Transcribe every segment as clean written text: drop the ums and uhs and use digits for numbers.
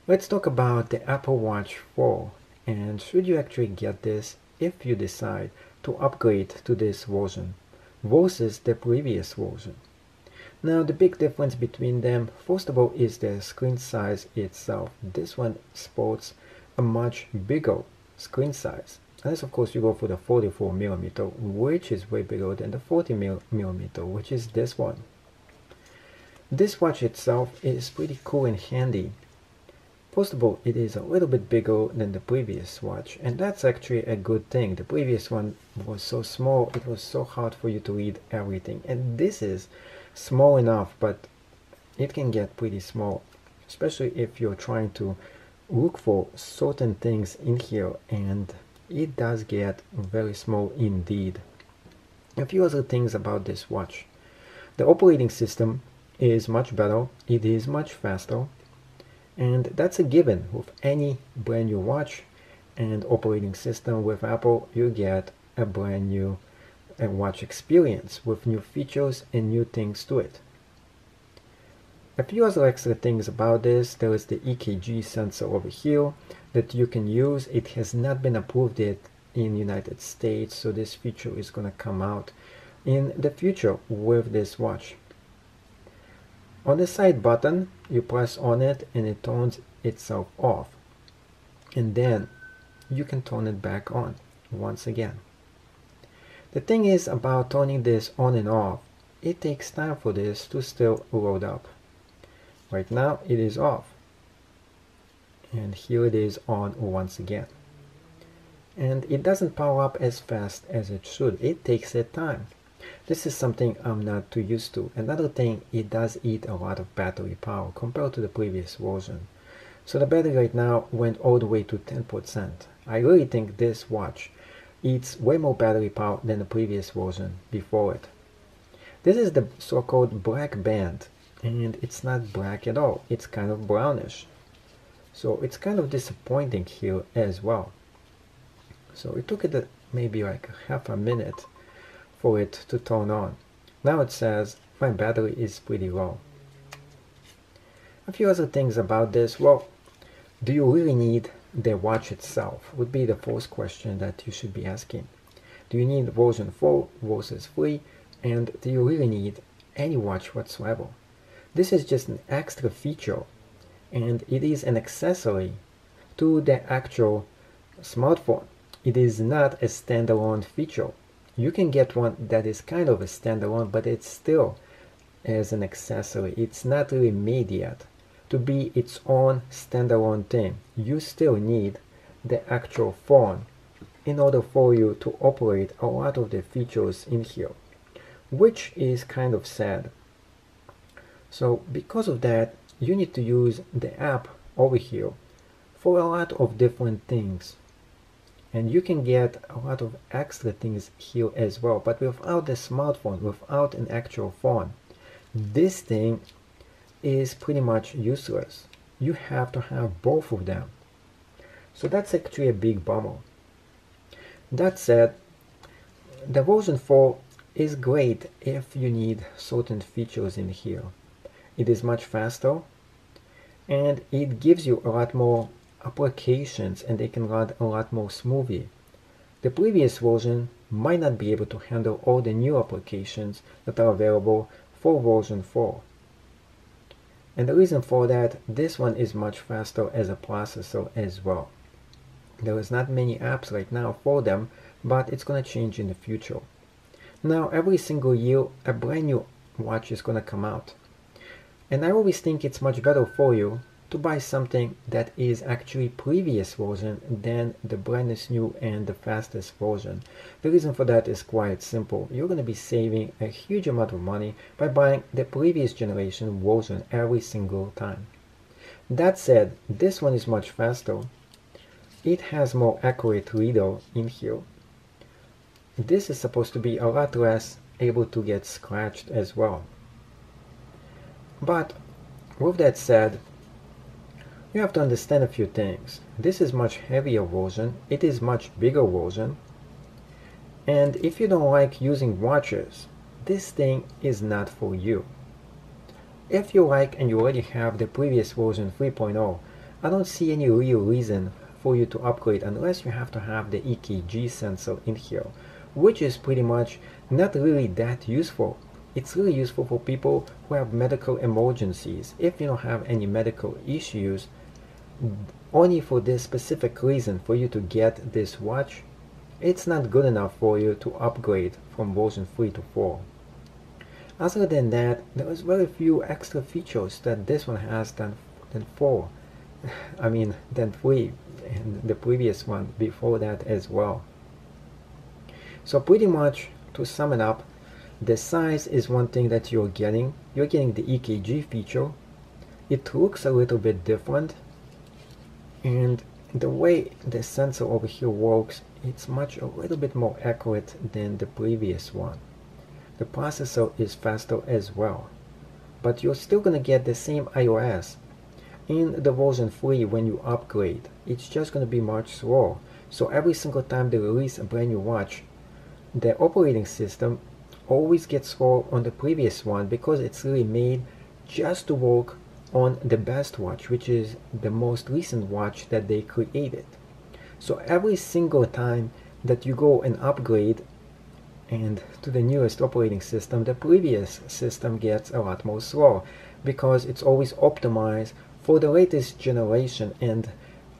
Let's talk about the Apple Watch 4 and should you actually get this if you decide to upgrade to this version versus the previous version. Now the big difference between them, first of all, is the screen size itself. This one sports a much bigger screen size. Unless of course you go for the 44mm, which is way bigger than the 40mm, which is this one. This watch itself is pretty cool and handy. First of all, it is a little bit bigger than the previous watch, and that's actually a good thing. The previous one was so small, it was so hard for you to read everything. And this is small enough, but it can get pretty small, especially if you're trying to look for certain things in here, and it does get very small indeed. A few other things about this watch. The operating system is much better, it is much faster. And that's a given with any brand new watch and operating system. With Apple, you get a brand new watch experience with new features and new things to it. A few other extra things about this. There is the EKG sensor over here that you can use. It has not been approved yet in United States, so this feature is going to come out in the future with this watch. On the side button, you press on it and it turns itself off. And then you can turn it back on once again. The thing is about turning this on and off, it takes time for this to still load up. Right now it is off. And here it is on once again. And it doesn't power up as fast as it should. It takes its time. This is something I'm not too used to. Another thing, it does eat a lot of battery power compared to the previous version. So the battery right now went all the way to 10%. I really think this watch eats way more battery power than the previous version before it. This is the so-called black band, and it's not black at all. It's kind of brownish. So it's kind of disappointing here as well. So it took it maybe like half a minute for it to turn on. Now it says my battery is pretty low. A few other things about this. Well, do you really need the watch itself? Would be the first question that you should be asking. Do you need version 4 versus 3? And do you really need any watch whatsoever? This is just an extra feature, and it is an accessory to the actual smartphone. It is not a standalone feature. You can get one that is kind of a standalone, but it's still as an accessory. It's not really made yet to be its own standalone thing. You still need the actual phone in order for you to operate a lot of the features in here, which is kind of sad. So because of that, you need to use the app over here for a lot of different things. And you can get a lot of extra things here as well. But without the smartphone, without an actual phone, this thing is pretty much useless. You have to have both of them. So that's actually a big bummer. That said, the version 4 is great if you need certain features in here. It is much faster and it gives you a lot more applications and they can run a lot more smoothly. The previous version might not be able to handle all the new applications that are available for version 4. And the reason for that, this one is much faster as a processor as well. There is not many apps right now for them, but it's going to change in the future. Now every single year a brand new watch is going to come out. And I always think it's much better for you to buy something that is actually previous version than the brightest new and the fastest version. The reason for that is quite simple. You're going to be saving a huge amount of money by buying the previous generation version every single time. That said, this one is much faster. It has more accurate reader in here. This is supposed to be a lot less able to get scratched as well. But with that said, you have to understand a few things. This is much heavier version, it is much bigger version, and if you don't like using watches, this thing is not for you. If you like and you already have the previous version 3.0, I don't see any real reason for you to upgrade unless you have to have the EKG sensor in here, which is pretty much not really that useful. It's really useful for people who have medical emergencies. If you don't have any medical issues, only for this specific reason for you to get this watch, it's not good enough for you to upgrade from version 3 to 4. Other than that, there is very few extra features that this one has than 4. I mean, than 3, and the previous one before that as well. So pretty much, to sum it up, the size is one thing that you're getting. You're getting the EKG feature. It looks a little bit different, and the way the sensor over here works, it's a little bit more accurate than the previous one. The processor is faster as well, but you're still gonna get the same iOS. In the version 3, when you upgrade, it's just gonna be much slower. So every single time they release a brand new watch, the operating system always gets slower on the previous one because it's really made just to work on the best watch, which is the most recent watch that they created. So every single time that you go and upgrade and to the newest operating system, the previous system gets a lot more slow because it's always optimized for the latest generation, and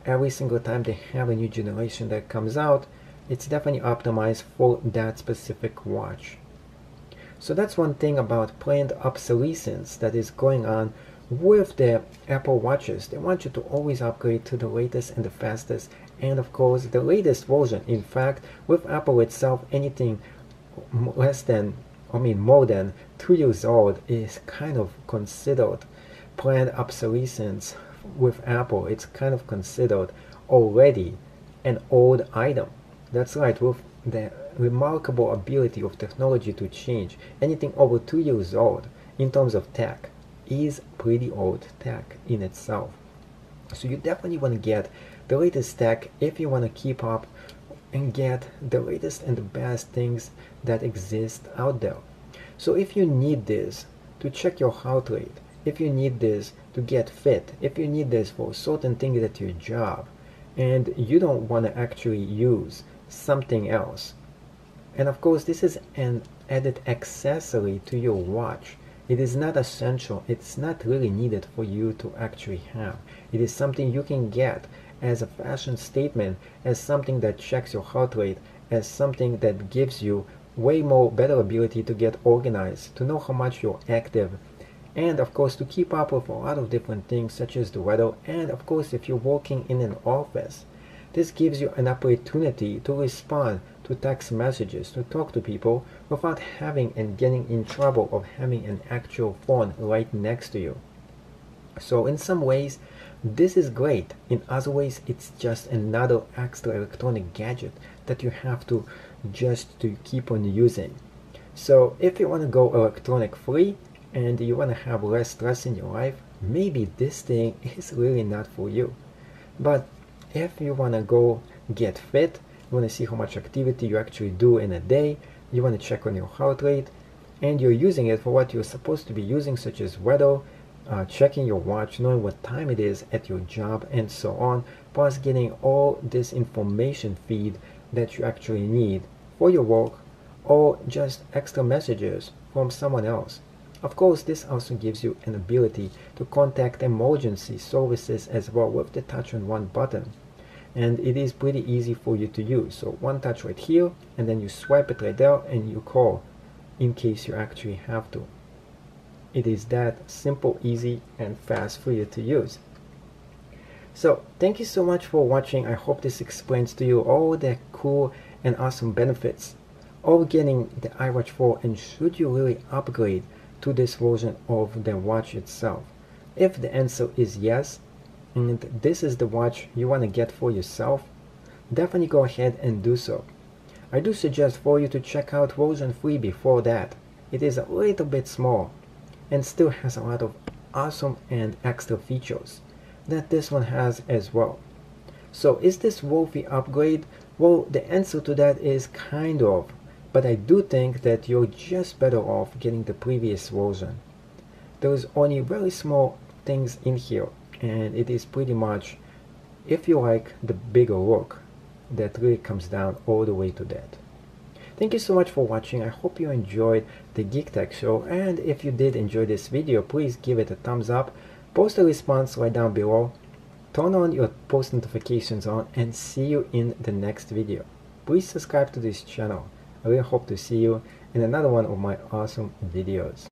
every single time they have a new generation that comes out, it's definitely optimized for that specific watch. So that's one thing about planned obsolescence that is going on with the Apple Watches. They want you to always upgrade to the latest and the fastest, and of course the latest version. In fact, with Apple itself, anything more than 2 years old is kind of considered planned obsolescence. With Apple, it's kind of considered already an old item. That's right, with the remarkable ability of technology to change, anything over 2 years old in terms of tech is pretty old tech in itself. So you definitely want to get the latest tech if you want to keep up and get the latest and the best things that exist out there. So if you need this to check your heart rate, if you need this to get fit, if you need this for certain things at your job, and you don't want to actually use something else, and of course this is an added accessory to your watch. It is not essential. It's not really needed for you to actually have. It is something you can get as a fashion statement, as something that checks your heart rate, as something that gives you way more better ability to get organized, to know how much you're active, and of course to keep up with a lot of different things such as the weather. And of course, if you're working in an office, this gives you an opportunity to respond to text messages, to talk to people without having and getting in trouble of having an actual phone right next to you. So in some ways, this is great. In other ways, it's just another extra electronic gadget that you have to just to keep on using. So if you want to go electronic free and you want to have less stress in your life, maybe this thing is really not for you. But if you want to go get fit, you want to see how much activity you actually do in a day, you want to check on your heart rate, and you're using it for what you're supposed to be using, such as weather, checking your watch, knowing what time it is at your job, and so on, plus getting all this information feed that you actually need for your work, or just extra messages from someone else. Of course, this also gives you an ability to contact emergency services as well with the touch on one button. And it is pretty easy for you to use. So one touch right here, and then you swipe it right there and you call in case you actually have to. It is that simple, easy, and fast for you to use. So thank you so much for watching. I hope this explains to you all the cool and awesome benefits of getting the iWatch 4, and should you really upgrade to this version of the watch itself. If the answer is yes, and this is the watch you want to get for yourself, definitely go ahead and do so. I do suggest for you to check out version 3 before that. It is a little bit small and still has a lot of awesome and extra features that this one has as well. So is this worthy upgrade? Well, the answer to that is kind of, but I do think that you're just better off getting the previous version. There is only very small things in here. and it is pretty much, if you like the bigger look, that really comes down all the way to that. Thank you so much for watching. I hope you enjoyed the Geek Tech Show, and if you did enjoy this video, please give it a thumbs up, post a response right down below, turn on your post notifications on, and see you in the next video. Please subscribe to this channel. I really hope to see you in another one of my awesome videos.